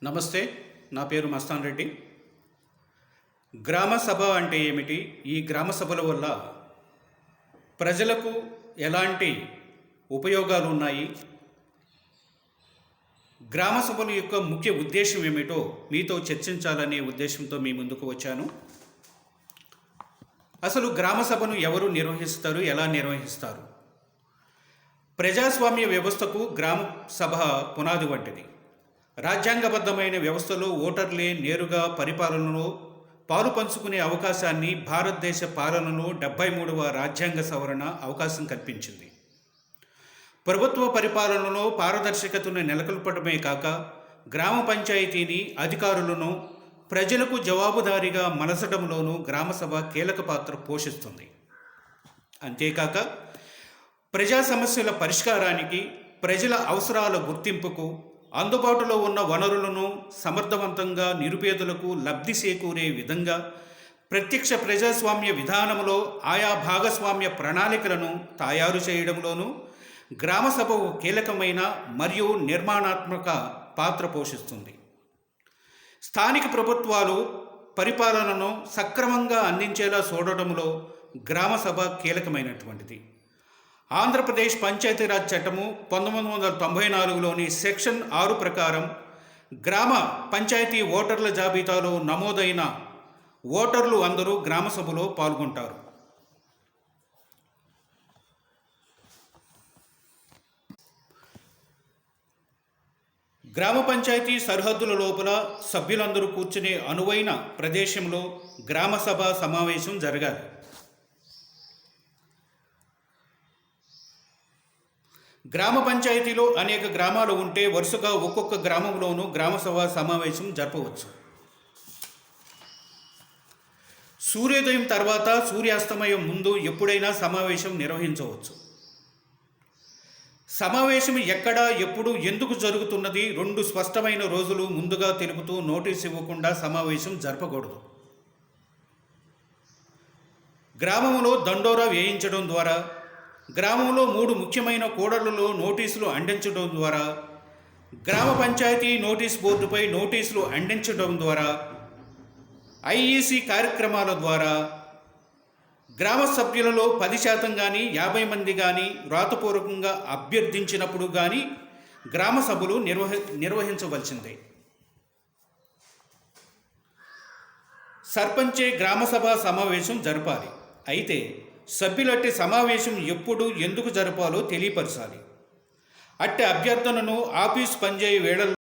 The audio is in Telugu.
నమస్తే. నా పేరు మస్తాన్ రెడ్డి. గ్రామ సభ అంటే ఏమిటి? ఈ గ్రామ సభల వల్ల ప్రజలకు ఎలాంటి ఉపయోగాలు ఉన్నాయి? గ్రామ సభల యొక్క ముఖ్య ఉద్దేశం ఏమిటో మీతో చర్చించాలనే ఉద్దేశంతో మీ ముందుకు వచ్చాను. అసలు గ్రామ సభను ఎవరు నిర్వహిస్తారు? ఎలా నిర్వహిస్తారు? ప్రజాస్వామ్య వ్యవస్థకు గ్రామ సభ పునాది వంటిది. రాజ్యాంగబద్ధమైన వ్యవస్థలో ఓటర్లే నేరుగా పరిపాలనలో పాలు పంచుకునే అవకాశాన్ని భారతదేశ పాలనలో 73వ రాజ్యాంగ సవరణ అవకాశం కల్పించింది. ప్రభుత్వ పరిపాలనలో పారదర్శకతను నెలకొల్పడమే కాక గ్రామ పంచాయతీని అధికారులను ప్రజలకు జవాబుదారీగా మలచడంలోనూ గ్రామసభ కీలక పాత్ర పోషిస్తుంది. అంతేకాక ప్రజా సమస్యల పరిష్కారానికి, ప్రజల అవసరాల గుర్తింపుకు, అందుబాటులో ఉన్న వనరులను సమర్థవంతంగా నిరుపేదలకు లబ్ధి చేకూరే విధంగా ప్రత్యక్ష ప్రజాస్వామ్య విధానంలో ఆయా భాగస్వామ్య ప్రణాళికలను తయారు చేయడంలోనూ గ్రామసభ కీలకమైన మరియు నిర్మాణాత్మక పాత్ర పోషిస్తుంది. స్థానిక ప్రభుత్వాలు పరిపాలనను సక్రమంగా అందించేలా చూడడంలో గ్రామసభ కీలకమైనటువంటిది. ఆంధ్రప్రదేశ్ పంచాయతీరాజ్ చట్టము 1994లోని సెక్షన్ 6 ప్రకారం గ్రామ పంచాయతీ ఓటర్ల జాబితాలో నమోదైన ఓటర్లు అందరూ గ్రామసభలో పాల్గొంటారు. గ్రామ పంచాయతీ సరిహద్దుల లోపల సభ్యులందరూ కూర్చునే అనువైన ప్రదేశంలో గ్రామసభ సమావేశం జరగాలి. గ్రామ పంచాయతీలో అనేక గ్రామాలు ఉంటే వరుసగా ఒక్కొక్క గ్రామంలోనూ గ్రామసభ సమావేశం జరపవచ్చు. సూర్యోదయం తర్వాత సూర్యాస్తమయం ముందు ఎప్పుడైనా సమావేశం నిర్వహించవచ్చు. సమావేశం ఎక్కడ, ఎప్పుడు, ఎందుకు జరుగుతున్నది 2 స్పష్టమైన రోజులు ముందుగా తెలుపుతూ నోటీసు ఇవ్వకుండా సమావేశం జరపకూడదు. గ్రామంలో దండోరా వేయించడం ద్వారా, గ్రామంలో 3 ముఖ్యమైన కూడళ్లలో నోటీసులు అందించడం ద్వారా, గ్రామ పంచాయతీ నోటీస్ బోర్డుపై నోటీసులు అందించడం ద్వారా, ఐఈసీ కార్యక్రమాల ద్వారా, గ్రామ సభ్యులలో 10% కానీ 50 మంది కానీ వ్రాతపూర్వకంగా అభ్యర్థించినప్పుడు కానీ గ్రామ సభలు నిర్వహించవలసిందే. సర్పంచే గ్రామసభ సమావేశం జరపాలి. అయితే సభ్యులట్టి సమావేశం ఎప్పుడు, ఎందుకు జరపాలో తెలియపరచాలి. అట్టి అభ్యర్థనను ఆఫీస్ పనిచేయు వేళల్లో